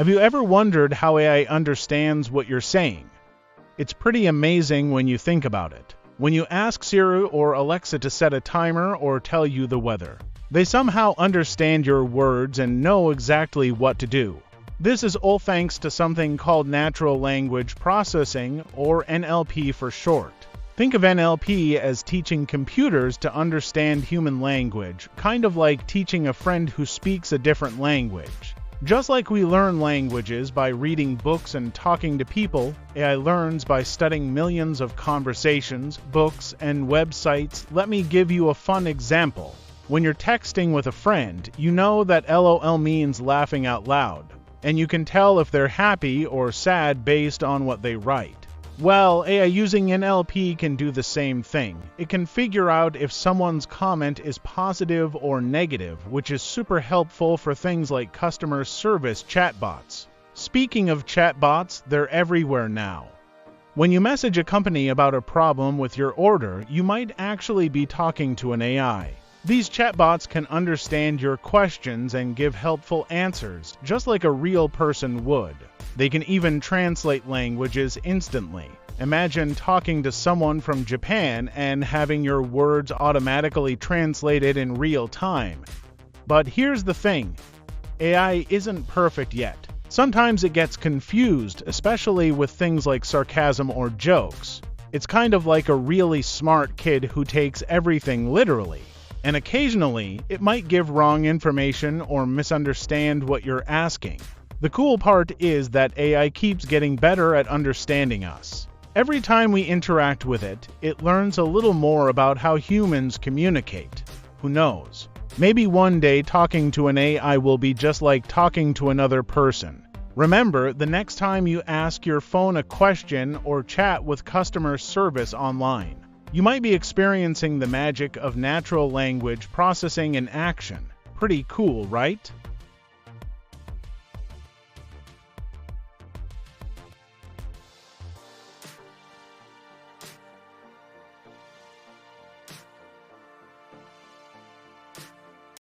Have you ever wondered how AI understands what you're saying? It's pretty amazing when you think about it. When you ask Siri or Alexa to set a timer or tell you the weather, they somehow understand your words and know exactly what to do. This is all thanks to something called natural language processing, or NLP for short. Think of NLP as teaching computers to understand human language, kind of like teaching a friend who speaks a different language. Just like we learn languages by reading books and talking to people, AI learns by studying millions of conversations, books, and websites. Let me give you a fun example. When you're texting with a friend, you know that LOL means laughing out loud, and you can tell if they're happy or sad based on what they write. Well, AI using NLP can do the same thing. It can figure out if someone's comment is positive or negative, which is super helpful for things like customer service chatbots. Speaking of chatbots, they're everywhere now. When you message a company about a problem with your order, you might actually be talking to an AI. These chatbots can understand your questions and give helpful answers, just like a real person would. They can even translate languages instantly. Imagine talking to someone from Japan and having your words automatically translated in real time. But here's the thing, AI isn't perfect yet. Sometimes it gets confused, especially with things like sarcasm or jokes. It's kind of like a really smart kid who takes everything literally. And occasionally, it might give wrong information or misunderstand what you're asking. The cool part is that AI keeps getting better at understanding us. Every time we interact with it, it learns a little more about how humans communicate. Who knows? Maybe one day talking to an AI will be just like talking to another person. Remember, the next time you ask your phone a question or chat with customer service online, you might be experiencing the magic of natural language processing in action. Pretty cool, right?